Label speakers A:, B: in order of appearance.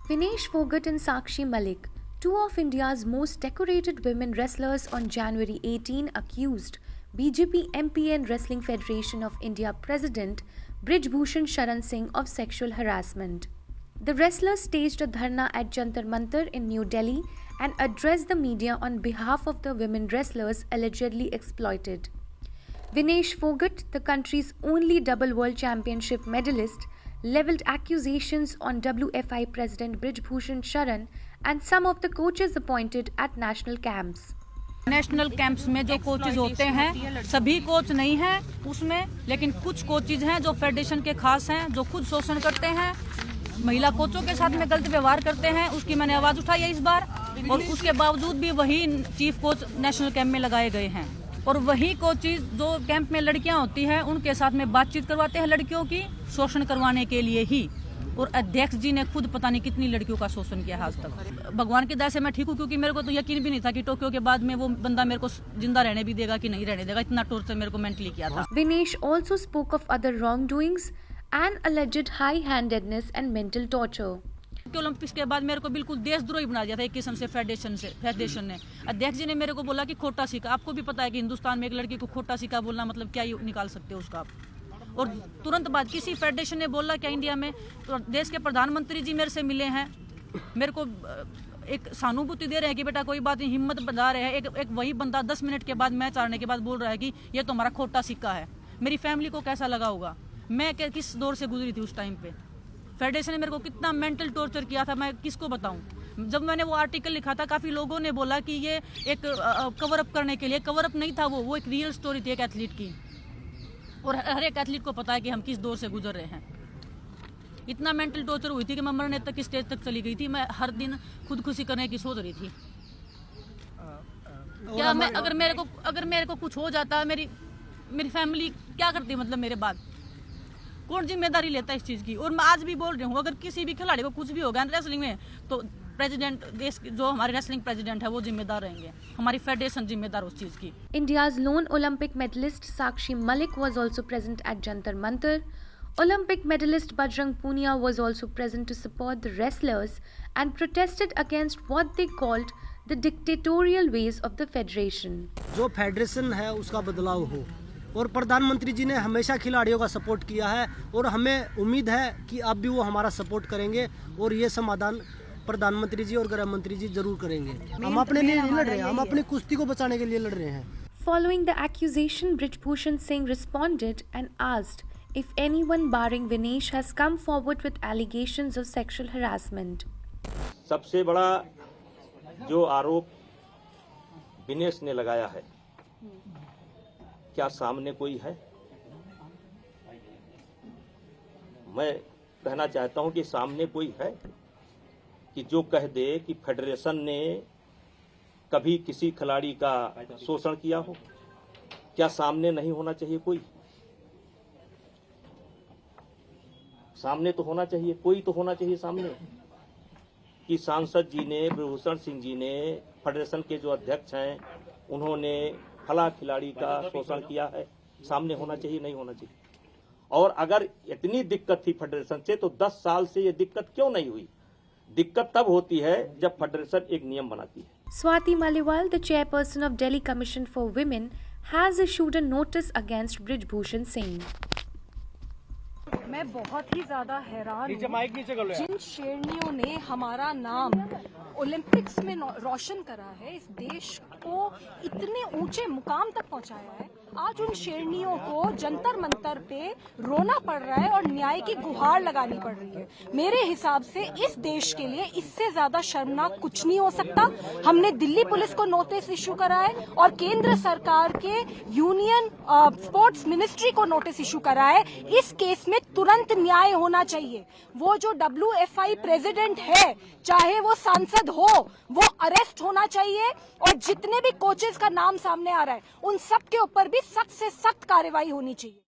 A: Vinesh Fogart and Sakshi Malik, two of India's most decorated women wrestlers, on January 18 accused BJP MP and Wrestling Federation of India President Brij Bhushan Sharan Singh of sexual harassment. The wrestlers staged a dharna at Jantar Mantar in New Delhi and addressed the media on behalf of the women wrestlers allegedly exploited. Vinesh Fogart, the country's only double world championship medalist, leveled accusations on WFI President Brij Bhushan Sharan and some of the coaches appointed at national camps.
B: National camps में जो coaches होते हैं सभी coach नहीं हैं उसमें, लेकिन कुछ कोचेज हैं जो फेडरेशन के खास हैं, जो खुद शोषण करते हैं, महिला कोचों के साथ में गलत व्यवहार करते हैं। उसकी मैंने आवाज उठाई है इस बार, और उसके बावजूद भी वही चीफ कोच नेशनल कैंप में लगाए गए हैं। और वही कोचेज जो कैंप में लड़कियां होती हैं उनके साथ में बातचीत करवाते हैं लड़कियों की, शोषण करवाने के लिए ही। और अध्यक्ष जी ने खुद पता नहीं कितनी लड़कियों का शोषण किया है आज तक। भगवान की दया से मैं ठीक हूँ, क्योंकि मेरे को तो यकीन भी नहीं था कि टोक्यो के बाद में वो बंदा मेरे को जिंदा रहने भी देगा कि नहीं रहने देगा। इतना टॉर्चर मेरे को मेंटली किया था।
A: Vinesh also spoke of other wrongdoings and alleged high-handedness and mental torture.
B: Olympics के बाद मेरे को बिल्कुल देशद्रोही बना दिया था एक किस्म से फेडरेशन ने। अध्यक्ष जी ने मेरे को बोला कि खोटा सिक्का, आपको भी पता है कि हिंदुस्तान में एक लड़की को खोटा सिक्का बोलना मतलब क्या निकाल सकते हो उसका आप। और तुरंत बाद किसी फेडरेशन ने बोला क्या इंडिया में, तो देश के प्रधानमंत्री जी मेरे से मिले हैं, मेरे को एक सहानुभूति दे रहे हैं कि बेटा कोई बात नहीं, हिम्मत बता रहे हैं। एक वही बंदा 10 मिनट के बाद मैच हारने के बाद बोल रहा है कि ये तो हमारा खोटा सिक्का है। मेरी फैमिली को कैसा लगा होगा, मैं किस दौर से गुजरी थी उस टाइम पे। फेडरेशन ने मेरे को कितना मेंटल टॉर्चर किया था, मैं किसको बताऊं। जब मैंने वो आर्टिकल लिखा था काफ़ी लोगों ने बोला कि ये एक कवर अप करने के लिए, कवर अप नहीं था वो एक रियल स्टोरी थी एक एथलीट की। और हर एक एथलीट को पता है कि हम किस दौर से गुजर रहे हैं। इतना मेंटल टॉर्चर हुई थी कि मैं मरने तक की स्टेज तक चली गई थी। मैं हर दिन खुदकुशी करने की सोच रही थी। क्या मैं अगर मेरे को कुछ हो जाता, मेरी फैमिली क्या करती, मतलब मेरे बाद कौन जिम्मेदारी लेता इस चीज़ की। और मैं आज भी बोल रही हूँ, अगर किसी भी खिलाड़ी को कुछ भी हो गया रेसलिंग में तो प्रेसिडेंट, देश जो हमारे रेसलिंग प्रेसिडेंट है वो जिम्मेदार रहेंगे, हमारी फेडरेशन जिम्मेदार उस चीज़ की।
A: India's lone Olympic medalist Sakshi Malik was also present at Jantar Mantar. Olympic medalist Bajrang Punia was also present to support the wrestlers and protested against what they called the dictatorial ways of the federation.
C: जो federation है उसका बदलाव हो, और प्रधानमंत्री जी ने हमेशा खिलाड़ियों का सपोर्ट किया है और हमें उम्मीद है कि अब भी वो हमारा सपोर्ट करेंगे और ये समाधान प्रधानमंत्री जी और गृह मंत्री जी जरूर करेंगे। हम अपने लिए नहीं लड़ रहे हैं, हम अपनी कुश्ती को बचाने के लिए लड़ रहे हैं।
A: Following the accusation, Brij Bhushan Singh responded and asked if anyone barring Vinesh has come forward with allegations of sexual harassment.
D: सबसे बड़ा जो आरोप विनेश ने लगाया है, क्या सामने कोई है? मैं कहना चाहता हूं कि सामने कोई है कि जो कह दे कि फेडरेशन ने कभी किसी खिलाड़ी का शोषण किया हो। क्या सामने नहीं होना चाहिए कोई? सामने तो होना चाहिए, कोई तो होना चाहिए सामने कि सांसद जी ने, ब्रिजभूषण सिंह जी ने, फेडरेशन के जो अध्यक्ष हैं, उन्होंने फला खिलाड़ी का शोषण किया है। सामने होना चाहिए, नहीं होना चाहिए। और अगर इतनी दिक्कत थी फेडरेशन से तो 10 साल से ये दिक्कत क्यों नहीं हुई? दिक्कत तब होती है जब फेडरेशन एक नियम बनाती है।
A: Swati Maliwal, the chairperson of Delhi Commission for Women, has issued a notice against Brij Bhushan Singh.
E: मैं बहुत ही ज्यादा हैरान हूँ जिन शेरनियों ने हमारा नाम ओलंपिक्स में रोशन करा है, इस देश को इतने ऊंचे मुकाम तक पहुंचाया है। आज उन शेरनियों को जंतर मंतर पे रोना पड़ रहा है और न्याय की गुहार लगानी पड़ रही है। मेरे हिसाब से इस देश के लिए इससे ज्यादा शर्मनाक कुछ नहीं हो सकता। हमने दिल्ली पुलिस को नोटिस इशू करा है और केंद्र सरकार के यूनियन स्पोर्ट्स मिनिस्ट्री को नोटिस इशू करा है। इस केस में तुरंत न्याय होना चाहिए। वो जो WFI प्रेसिडेंट है, चाहे वो सांसद हो, वो अरेस्ट होना चाहिए। और जितने भी कोचेस का नाम सामने आ रहा है, उन सब के ऊपर भी सख्त से सख्त कार्रवाई होनी चाहिए।